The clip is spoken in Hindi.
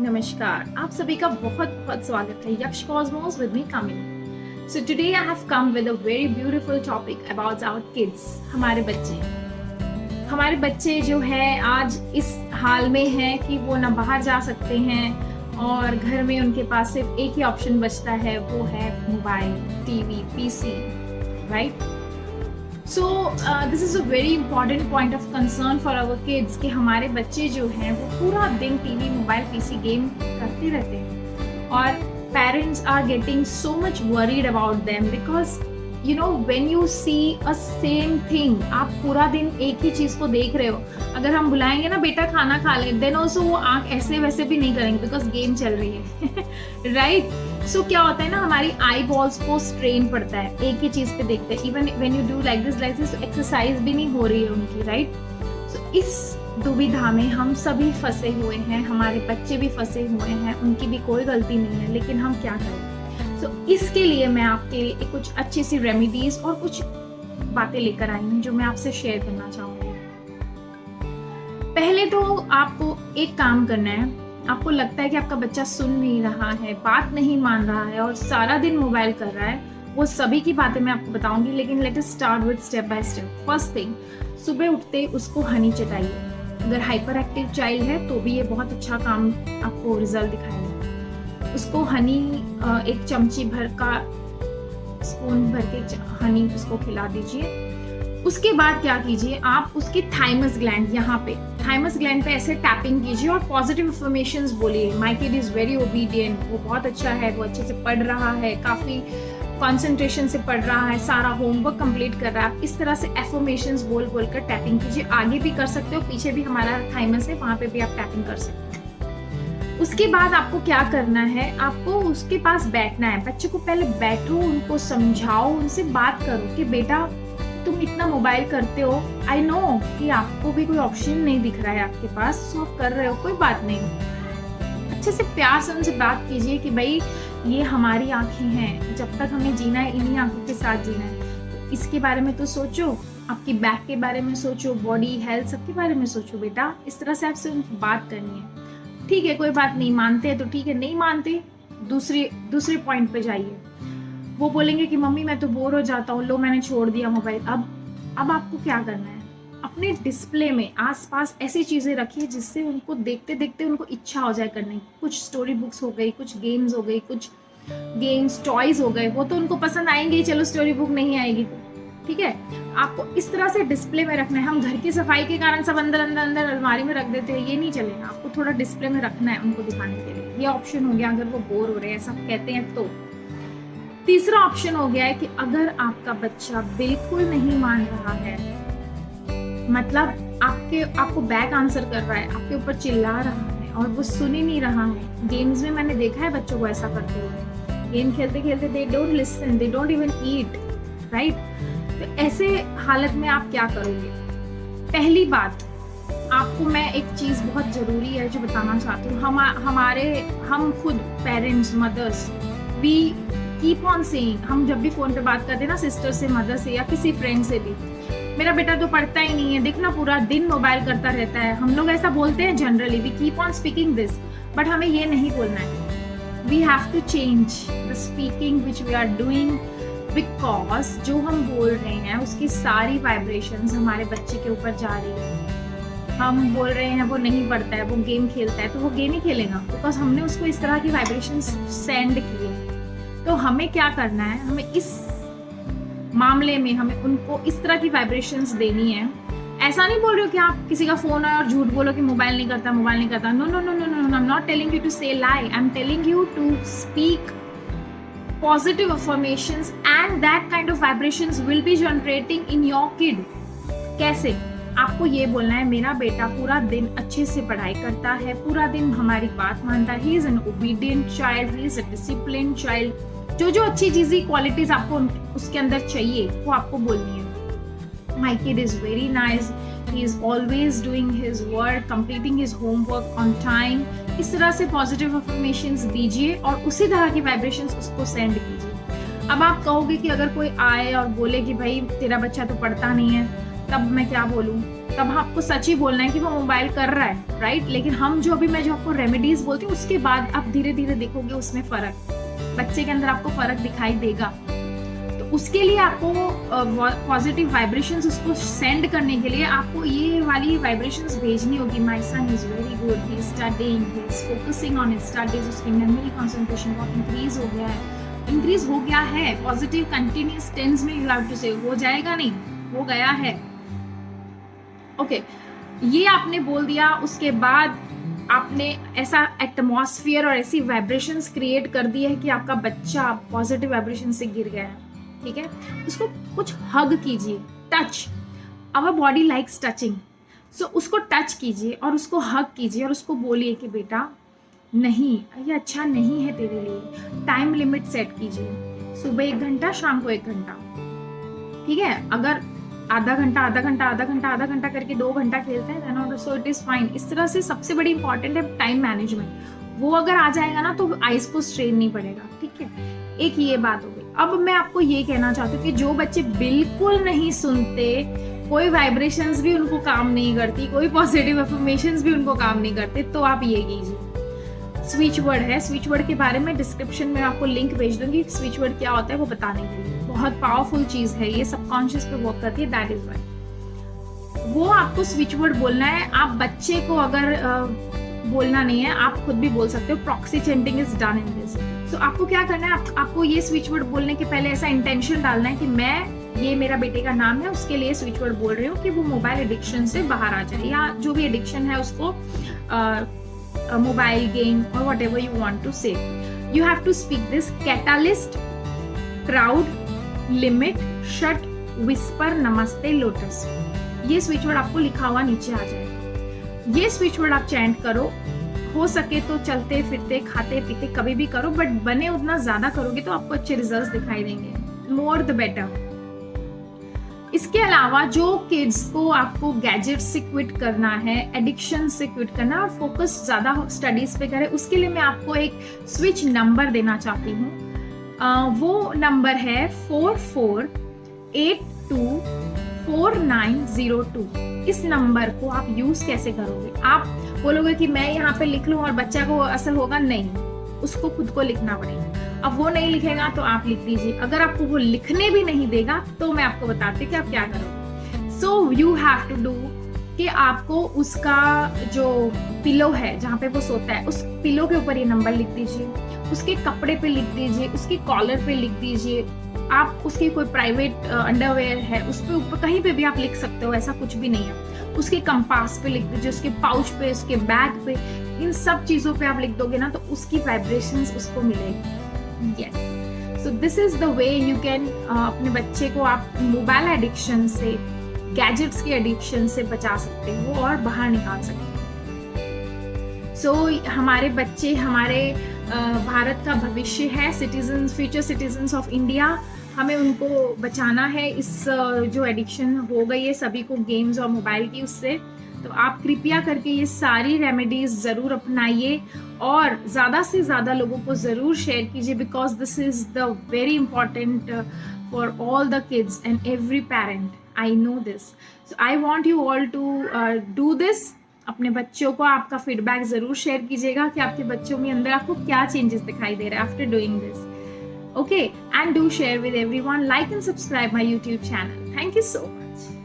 नमस्कार, आप सभी का बहुत बहुत स्वागत है Yaksh cosmos with me Kamini. So today I have come with a very beautiful topic about our kids, हमारे बच्चे जो है आज इस हाल में है कि वो ना बाहर जा सकते हैं और घर में उनके पास सिर्फ एक ही ऑप्शन बचता है, वो है mobile, TV, PC, right. So this is a very important point of concern for our kids कि हमारे बच्चे जो हैं वो पूरा दिन टीवी, मोबाइल, पीसी, गेम करते रहते हैं और parents are getting so much worried about them because you know when you see a same thing, आप पूरा दिन एक ही चीज़ को देख रहे हो। अगर हम बुलाएंगे ना बेटा खाना खा ले, देन ऑल्सो वो आँख ऐसे वैसे भी नहीं करेंगे बिकॉज गेम चल रही है राइट। सो क्या होता है ना, हमारी आई बॉल्स को स्ट्रेन पड़ता है, एक ही चीज पे देखते हैं। Even when you do like this exercise भी नहीं हो रही है उनकी, राइट। सो इस दुविधा में हम सभी फंसे हुए हैं, हमारे बच्चे भी फंसे हुए हैं, उनकी भी कोई गलती नहीं है, लेकिन हम क्या करें। सो इसके लिए मैं आपके लिए कुछ अच्छी सी रेमेडीज और कुछ बातें लेकर आई हूँ जो मैं आपसे शेयर करना चाहूंगी। पहले तो आपको एक काम करना है। आपको लगता है कि आपका बच्चा सुन नहीं रहा है, बात नहीं मान रहा है और सारा दिन मोबाइल कर रहा है, वो सभी की बातें मैं आपको बताऊंगी, लेकिन let us start with step by step. First thing, सुबह उठते उसको हनी चटाइए। अगर हाइपर एक्टिव चाइल्ड है तो भी ये बहुत अच्छा काम आपको रिजल्ट दिखाएगा। उसको हनी एक चमची भर का, स्पून भर के हनी उसको खिला दीजिए। उसके बाद क्या कीजिए, आप उसकी थाइमस ग्लैंड, यहाँ पे थाइमस ग्लैंड पे ऐसे टैपिंग कीजिए और पॉजिटिव अफर्मेशंस बोलिए। My kid is very obedient, वो बहुत अच्छा है, वो अच्छे से पढ़ रहा है, काफी कंसंट्रेशन से पढ़ रहा है, सारा होमवर्क कंप्लीट कर रहा है। आप इस तरह से अफर्मेशंस बोल बोल कर टैपिंग कीजिए। आगे भी कर सकते हो, पीछे भी हमारा थाइमस है, वहां पे भी आप टैपिंग कर सकते हो। उसके बाद आपको क्या करना है, आपको उसके पास बैठना है। बच्चे को पहले बैठो, उनको समझाओ, उनसे बात करो कि बेटा तुम इतना मोबाइल करते हो, आई नो कि आपको भी कोई ऑप्शन नहीं दिख रहा है आपके पास, सो आप कर रहे हो, कोई बात नहीं। अच्छे से प्यार से उनसे बात कीजिए कि भाई ये हमारी आंखें हैं, जब तक हमें जीना है इन्हीं आंखों के साथ जीना है, तो इसके बारे में तो सोचो, आपकी बैक के बारे में सोचो, बॉडी हेल्थ सबके बारे में सोचो बेटा। इस तरह से आपसे उनकी बात करनी है। ठीक है, कोई बात नहीं, मानते हैं तो ठीक है, नहीं मानते दूसरे पॉइंट पे जाइए। वो बोलेंगे कि मम्मी मैं तो बोर हो जाता हूँ, लो मैंने छोड़ दिया मोबाइल। अब आपको क्या करना है, अपने डिस्प्ले में आसपास ऐसी चीजें रखिए जिससे उनको देखते देखते उनको इच्छा हो जाए करने की। कुछ स्टोरी बुक्स हो गई, कुछ गेम्स हो गई, कुछ गेम्स टॉयज हो गए, वो तो उनको पसंद आएंगे, चलो स्टोरी बुक नहीं आएगी तो ठीक है। आपको इस तरह से डिस्प्ले में रखना है। हम घर की सफाई के कारण सब अंदर अंदर अंदर अलमारी में रख देते हैं, ये नहीं चलेगा। आपको थोड़ा डिस्प्ले में रखना है उनको दिखाने के लिए। ये ऑप्शन हो गया अगर वो बोर हो रहे हैं, सब कहते हैं तो। तीसरा ऑप्शन हो गया है कि अगर आपका बच्चा बिल्कुल नहीं मान रहा है, मतलब आपको बैक आंसर कर रहा है, आपके ऊपर चिल्ला रहा है और वो सुन ही नहीं रहा है। गेम्स में मैंने देखा है बच्चों को ऐसा करते हुए, गेम खेलते खेलते they don't listen, they don't even eat, right. तो ऐसे हालत में आप क्या करोगे। पहली बात, आपको मैं एक चीज बहुत जरूरी है जो बताना चाहती हूँ। हम खुद parents, mothers, we keep on saying, हम जब भी फोन पे बात करते हैं ना सिस्टर से, मदर से या किसी फ्रेंड से भी, मेरा बेटा तो पढ़ता ही नहीं है, देखना पूरा दिन मोबाइल करता रहता है। हम लोग ऐसा बोलते हैं generally, we keep on speaking this, but हमें ये नहीं बोलना है। We have to change the speaking which we are doing, because जो हम बोल रहे हैं उसकी सारी वाइब्रेशंस हमारे बच्चे के ऊपर जा रही है। हम बोल रहे हैं वो नहीं पढ़ता है, वो गेम खेलता है, तो वो गेम ही खेलेगा बिकॉज हमने उसको इस तरह की वाइब्रेशंस सेंड किए। तो हमें क्या करना है, हमें इस मामले में हमें उनको इस तरह की वाइब्रेशंस देनी है। ऐसा नहीं बोल रही हो कि आप किसी का फोन आए और झूठ बोलो कि मोबाइल नहीं करता, मोबाइल नहीं करता। No no no no no, I am not telling you to say lie, I am telling you to speak positive affirmations and that kind of vibrations will be generating in your kid। कैसे? आपको ये बोलना है, मेरा बेटा पूरा दिन अच्छे से पढ़ाई करता है, पूरा दिन हमारी बात मानता है, he is an obedient child, he is a disciplined child। जो अच्छी चीजें क्वालिटीज आपको उसके अंदर चाहिए वो आपको बोलनी है। My kid is very nice, he is always doing his work, completing his homework on time। इस तरह से पॉजिटिव अफर्मेशंस दीजिए और उसी तरह की वाइब्रेशंस उसको सेंड कीजिए। अब आप कहोगे कि अगर कोई आए और बोले कि भाई तेरा बच्चा तो पढ़ता नहीं है, तब मैं क्या बोलूँ। तब आपको सच ही बोलना है कि वो मोबाइल कर रहा है, राइट। लेकिन हम मैं जो आपको रेमेडीज बोलती हूँ, उसके बाद आप धीरे धीरे देखोगे उसमें फर्क, बच्चे के अंदर आपको फर्क दिखाई देगा। तो उसके लिए आपको पॉजिटिव वाइब्रेशंस उसको सेंड करने के लिए आपको ये वाली वाइब्रेशंस भेजनी होगी। My son is very good, he is studying, he is focusing on his studies, उसकी मेमोरी कंसंट्रेशन बहुत इंक्रीज हो गया है। पॉजिटिव कंटिन्यूअस टेंस में यू हैव टू से, हो जाएगा नहीं, हो गया है। ओके, ये आपने बोल दिया। उसके बाद आपने ऐसा एटमॉस्फेयर और ऐसी वाइब्रेशंस क्रिएट कर दी है कि आपका बच्चा पॉजिटिव वाइब्रेशन से गिर गया है, ठीक है। उसको कुछ हग कीजिए, touch, our body likes touching, so उसको टच कीजिए और उसको हग कीजिए और उसको बोलिए कि बेटा नहीं, ये अच्छा नहीं है तेरे लिए। टाइम लिमिट सेट कीजिए, सुबह 1 घंटा, शाम को 1 घंटा, ठीक है। अगर आधा घंटा करके 2 घंटा खेलते हैं, सो इट इज फाइन। इस तरह से सबसे बड़ी इंपॉर्टेंट है टाइम मैनेजमेंट। वो अगर आ जाएगा ना तो आइज को स्ट्रेन नहीं पड़ेगा, ठीक है। एक ये बात हो गई। अब मैं आपको ये कहना चाहती हूँ कि जो बच्चे बिल्कुल नहीं सुनते, कोई वाइब्रेशंस भी उनको काम नहीं करती, कोई पॉजिटिव अफर्मेशंस भी उनको काम नहीं करते, तो आप ये कीजिए। स्विच वर्ड है, स्विच वर्ड के बारे में डिस्क्रिप्शन में आपको लिंक भेज दूंगी। स्विच वर्ड क्या होता है वो बताने के लिए, बहुत पावरफुल चीज है ये, सबकॉन्शियस पे वर्क करती है, दैट इज वाई। वो आपको स्विच वर्ड बोलना है। आप बच्चे को अगर बोलना नहीं है, आप खुद भी बोल सकते हो। Proxy chanting is done in this. So आपको क्या करना है, आपको ये स्विच वर्ड बोलने के पहले ऐसा इंटेंशन डालना है कि मैं, ये मेरा बेटे का नाम है, उसके लिए स्विच वर्ड बोल रही हूँ कि वो मोबाइल एडिक्शन से बाहर आ जाए, या जो भी एडिक्शन है उसको, मोबाइल गेम और whatever you want to say. You have to speak this: catalyst, crowd, limit, shut, whisper, नमस्ते, लोटस। ये स्विच वर्ड आपको लिखा हुआ नीचे आ जाएगा। ये स्विच वर्ड आप चैंट करो, हो सके तो चलते फिरते, खाते पीते, कभी भी करो, बट बने उतना ज्यादा करोगे तो आपको अच्छे रिजल्ट्स दिखाई देंगे। More the better. इसके अलावा जो किड्स को आपको गैजेट्स से क्विट करना है, एडिक्शन से क्विट करना और फोकस ज्यादा स्टडीज पे करे, उसके लिए मैं आपको एक स्विच नंबर देना चाहती हूँ। वो नंबर है 44824902। इस नंबर को आप यूज कैसे करोगे? आप बोलोगे कि मैं यहाँ पे लिख लूं और बच्चा को असर होगा, नहीं, उसको खुद को लिखना पड़ेगा। अब वो नहीं लिखेगा तो आप लिख दीजिए। अगर आपको वो लिखने भी नहीं देगा तो मैं आपको बताती हूँ कि आप क्या करोगे। So you have to do कि आपको उसका जो पिलो है जहाँ पे वो सोता है, उस पिलो के ऊपर ये नंबर लिख दीजिए, उसके कपड़े पे लिख दीजिए, उसके कॉलर पे लिख दीजिए। आप उसकी कोई प्राइवेट अंडरवेयर है उस पे ऊपर कहीं पे भी आप लिख सकते हो, ऐसा कुछ भी नहीं है। उसके कंपास पे लिख दीजिए, उसके पाउच पे, उसके बैग पे, इन सब चीजों पे आप लिख दोगे ना तो उसकी वाइब्रेशंस उसको मिलेगी। Yes. So this is the way you can अपने बच्चे को आप मोबाइल एडिक्शन से, गैजेट्स की एडिक्शन से बचा सकते हो और बाहर निकाल सकते हो। So हमारे बच्चे हमारे भारत का भविष्य है, citizen, future citizens of India. हमें उनको बचाना है इस जो एडिक्शन हो गई है सभी को गेम्स और मोबाइल की, उससे। तो आप कृपया करके ये सारी रेमेडीज जरूर अपनाइए और ज्यादा से ज्यादा लोगों को जरूर शेयर कीजिए, because this is the very important for all the kids and every parent. I know this, so I want you all to do this. अपने बच्चों को आपका फीडबैक जरूर शेयर कीजिएगा कि आपके बच्चों में अंदर आपको क्या चेंजेस दिखाई दे रहे हैं after doing this. Okay, and do share with everyone, like and subscribe my YouTube channel. Thank you so much.